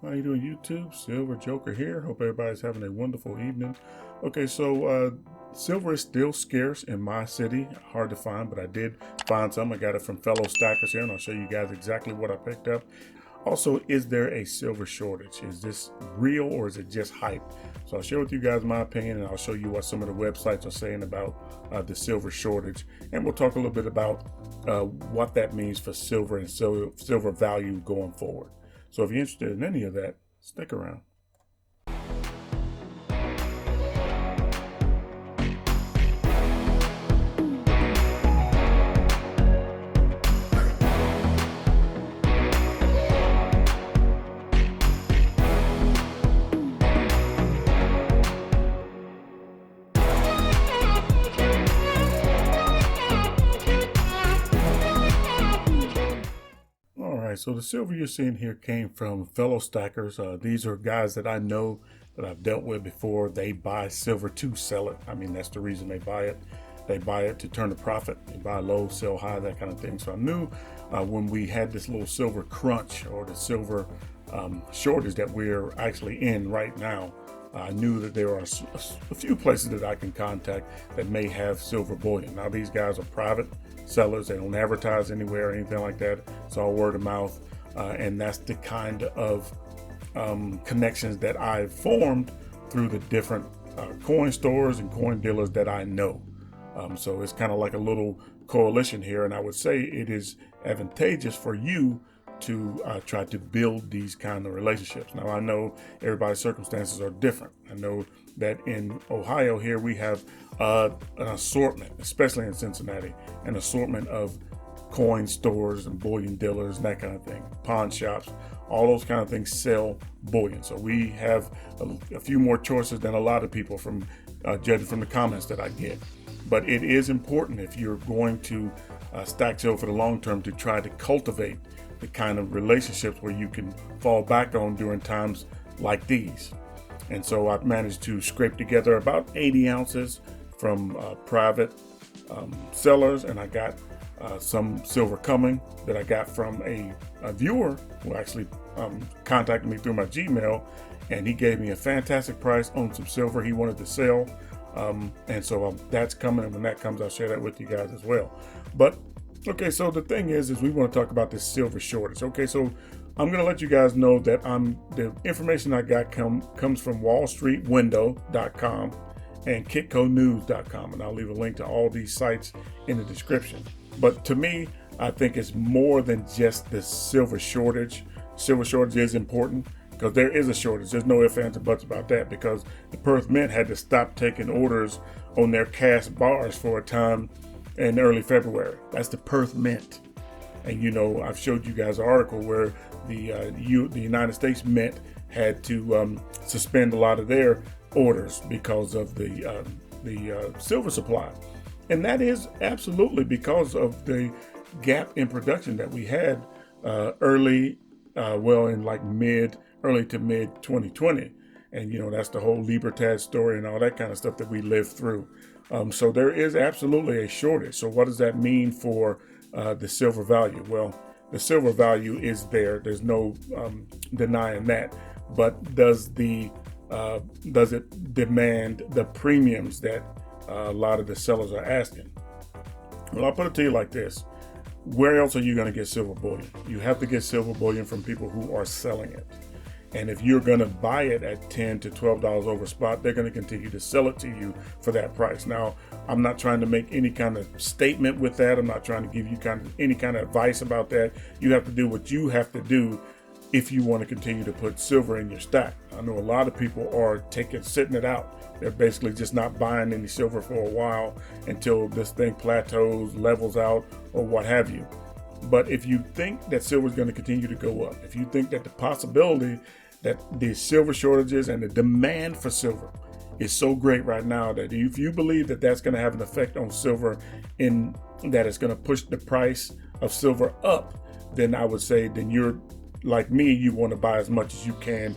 How you doing, YouTube? Silver Joker here. Hope everybody's having a wonderful evening. Okay, so silver is still scarce in my city. Hard to find, but I did find some. I got it from fellow stackers here, and I'll show you guys exactly what I picked up. Also, is there a silver shortage? Is this real or is it just hype? So I'll share with you guys my opinion, and I'll show you what some of the websites are saying about the silver shortage. And we'll talk a little bit about what that means for silver and silver value going forward. So if you're interested in any of that, stick around. So the silver you're seeing here came from fellow stackers. These are guys that I know that I've dealt with before. They buy silver to sell it. I mean, that's the reason they buy it. They buy it to turn a profit. They buy low, sell high, that kind of thing. So I knew when we had this little silver crunch or the silver shortage that we're actually in right now, I knew that there are a few places that I can contact that may have silver bullion. Now, these guys are private sellers. They don't advertise anywhere or anything like that. It's all word of mouth. And that's the kind of connections that I've formed through the different coin stores and coin dealers that I know. So it's kind of like a little coalition here. And I would say it is advantageous for you to try to build these kind of relationships. Now, I know everybody's circumstances are different. I know that in Ohio here, we have an assortment, especially in Cincinnati, an assortment of coin stores and bullion dealers and that kind of thing. Pawn shops, all those kind of things sell bullion. So we have a few more choices than a lot of people from judging from the comments that I get. But it is important if you're going to stack silver for the long term to try to cultivate the kind of relationships where you can fall back on during times like these. And so I've managed to scrape together about 80 ounces from private sellers, and I got some silver coming that I got from a viewer who actually contacted me through my Gmail, and he gave me a fantastic price on some silver he wanted to sell. And so that's coming, and when that comes, I'll share that with you guys as well. But okay, so the thing is we want to talk about this silver shortage. Okay, so I'm going to let you guys know that the information I got comes from wallstreetwindow.com and kitconews.com, and I'll leave a link to all these sites in the description. But to me, I think it's more than just the silver shortage. Silver shortage is important because there is a shortage. There's no ifs, ands, or buts about that, because the Perth Mint had to stop taking orders on their cast bars for a time in early February. That's the Perth Mint. And you know, I've showed you guys an article where the United States Mint had to suspend a lot of their orders because of the silver supply. And that is absolutely because of the gap in production that we had early to mid 2020. And you know, that's the whole Libertad story and all that kind of stuff that we lived through. So there is absolutely a shortage. So what does that mean for the silver value? Well, the silver value is there. There's no denying that. But does it demand the premiums that a lot of the sellers are asking? Well, I'll put it to you like this. Where else are you going to get silver bullion? You have to get silver bullion from people who are selling it. And if you're going to buy it at $10 to $12 over spot, they're going to continue to sell it to you for that price. Now, I'm not trying to make any kind of statement with that. I'm not trying to give you any kind of advice about that. You have to do what you have to do if you want to continue to put silver in your stack. I know a lot of people are sitting it out. They're basically just not buying any silver for a while until this thing plateaus, levels out, or what have you. But if you think that silver is going to continue to go up, if you think that the possibility that the silver shortages and the demand for silver is so great right now, that if you believe that that's going to have an effect on silver, in that it's going to push the price of silver up, then I would say then you're like me, you want to buy as much as you can,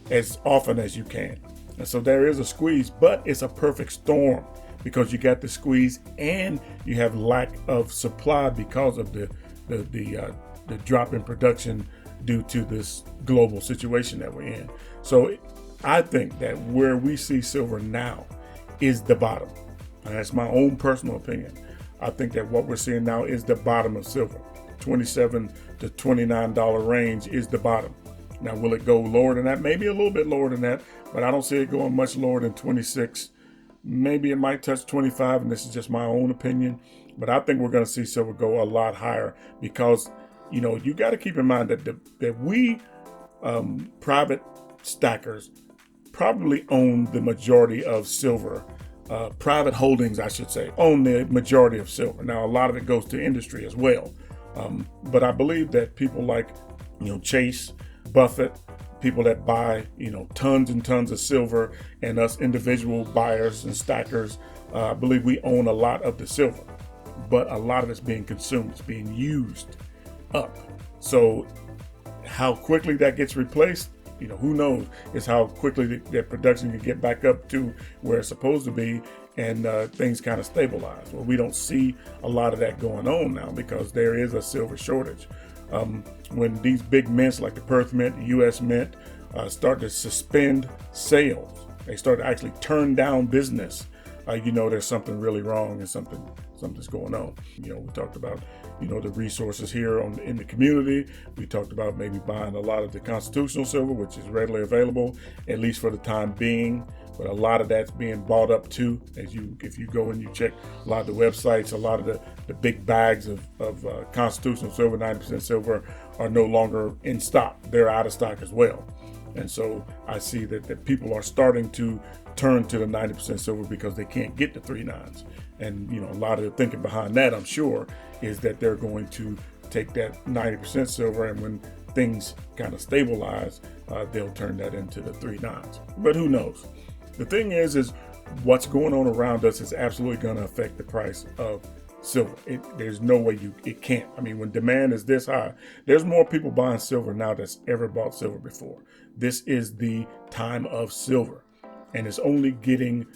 as often as you can. And so there is a squeeze, but it's a perfect storm because you got the squeeze and you have lack of supply because of the drop in production due to this global situation that we're in. So I think that where we see silver now is the bottom. And that's my own personal opinion. I think that what we're seeing now is the bottom of silver. $27 to $29 range is the bottom. Now, will it go lower than that? Maybe a little bit lower than that, but I don't see it going much lower than 26. Maybe it might touch 25, and this is just my own opinion. But I think we're going to see silver go a lot higher because, you know, you got to keep in mind that we private stackers probably own the majority of silver. Private holdings, I should say, own the majority of silver. Now, a lot of it goes to industry as well. But I believe that people like, you know, Chase, Buffett, people that buy, you know, tons and tons of silver, and us individual buyers and stackers, I believe we own a lot of the silver, but a lot of it's being consumed, it's being used up. So how quickly that gets replaced, you know, who knows? It's how quickly that production can get back up to where it's supposed to be, and things kind of stabilize. Well, we don't see a lot of that going on now because there is a silver shortage. When these big mints like the Perth Mint, the U.S. Mint, start to suspend sales, they start to actually turn down business, you know there's something really wrong and something's going on. You know, we talked about, you know, the resources here in the community. We talked about maybe buying a lot of the constitutional silver, which is readily available, at least for the time being. But a lot of that's being bought up too. If you go and you check a lot of the websites, a lot of the big bags of constitutional silver, 90% silver, are no longer in stock. They're out of stock as well. And so I see that people are starting to turn to the 90% silver because they can't get the 3 nines. And, you know, a lot of the thinking behind that, I'm sure, is that they're going to take that 90% silver, and when things kind of stabilize, they'll turn that into the 3 nines. But who knows? The thing is what's going on around us is absolutely going to affect the price of silver. There's no way it can't. I mean, when demand is this high, there's more people buying silver now that's ever bought silver before. This is the time of silver, and it's only getting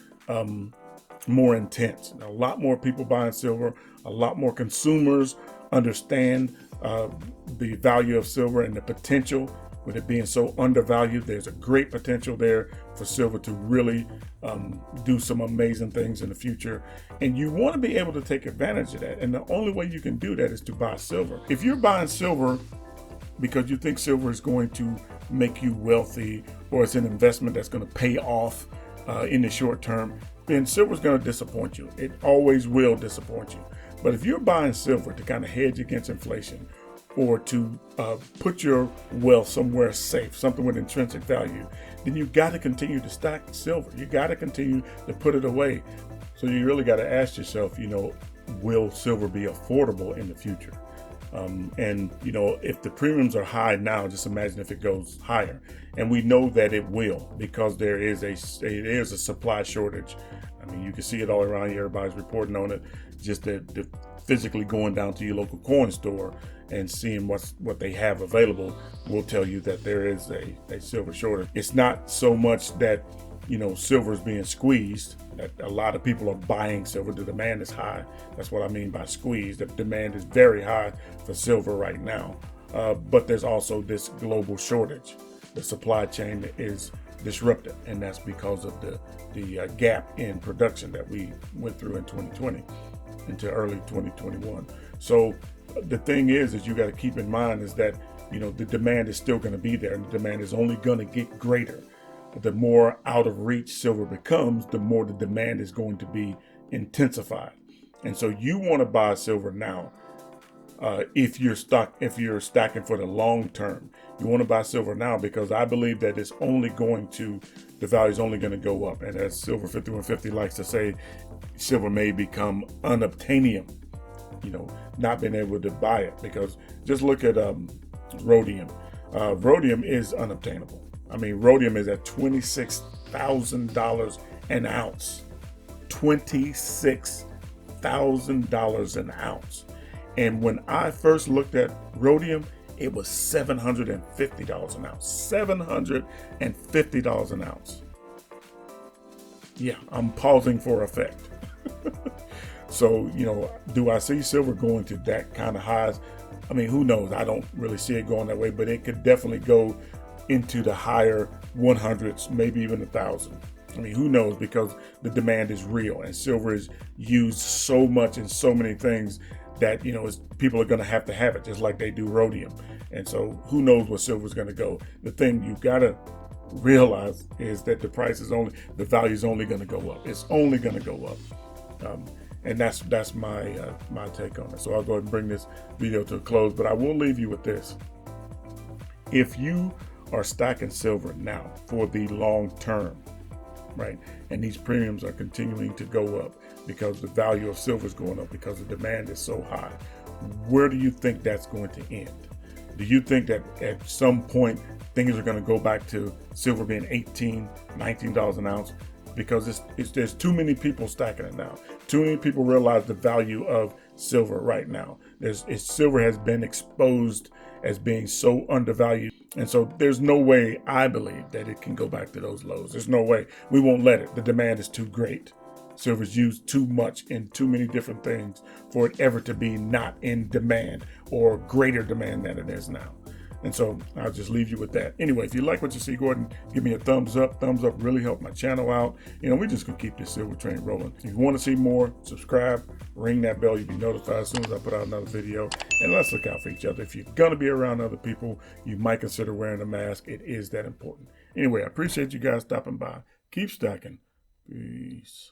more intense. A lot more people buying silver, a lot more consumers understand the value of silver and the potential. With it being so undervalued, there's a great potential there for silver to really do some amazing things in the future. And you want to be able to take advantage of that. And the only way you can do that is to buy silver. If you're buying silver because you think silver is going to make you wealthy, or it's an investment that's going to pay off in the short term, then silver is going to disappoint you. It always will disappoint you. But if you're buying silver to kind of hedge against inflation, or to put your wealth somewhere safe, something with intrinsic value, then you got to continue to stack silver. You got to continue to put it away. So you really got to ask yourself, you know, will silver be affordable in the future? And, you know, if the premiums are high now, just imagine if it goes higher. And we know that it will, because there is a supply shortage. I mean, you can see it all around you. Everybody's reporting on it. Just the physically going down to your local coin store and seeing what they have available will tell you that there is a silver shortage. It's not so much that, you know, silver is being squeezed, that a lot of people are buying silver. The demand is high. That's what I mean by squeeze. The demand is very high for silver right now. But there's also this global shortage. The supply chain is disrupted, and that's because of the gap in production that we went through in 2020 into early 2021. So the thing is you got to keep in mind is that, you know, the demand is still going to be there, and the demand is only going to get greater. The more out of reach silver becomes, the more the demand is going to be intensified. And so you want to buy silver now. If you're stacking for the long term, you want to buy silver now, because I believe that the value is only going to go up. And as Silver 5150 likes to say, silver may become unobtainium, you know, not being able to buy it, because just look at rhodium. Rhodium is unobtainable. I mean, rhodium is at $26,000 an ounce. $26,000 an ounce. And when I first looked at rhodium, it was $750 an ounce. $750 an ounce. Yeah, I'm pausing for effect. So, you know, do I see silver going to that kind of highs? I mean, who knows? I don't really see it going that way, but it could definitely go into the higher 100s, maybe even 1,000. I mean, who knows? Because the demand is real, and silver is used so much in so many things that, you know, people are going to have it, just like they do rhodium. And so who knows where silver is going to go. The thing you got to realize is that the value is only going to go up. It's only going to go up. And that's my my take on it. So I'll go ahead and bring this video to a close, but I will leave you with this. If you are stacking silver now for the long term, right, and these premiums are continuing to go up because the value of silver is going up because the demand is so high, where do you think that's going to end? Do you think that at some point things are going to go back to silver being $18, $19 an ounce? Because there's too many people stacking it now. Too many people realize the value of silver right now. Silver has been exposed as being so undervalued. And so there's no way, I believe, that it can go back to those lows. There's no way. We won't let it. The demand is too great. Silver's used too much in too many different things for it ever to be not in demand or greater demand than it is now. And so I'll just leave you with that. Anyway, if you like what you see, go ahead and give me a thumbs up. Thumbs up really help my channel out. You know, we're just going to keep this silver train rolling. If you want to see more, subscribe, ring that bell. You'll be notified as soon as I put out another video. And let's look out for each other. If you're going to be around other people, you might consider wearing a mask. It is that important. Anyway, I appreciate you guys stopping by. Keep stacking. Peace.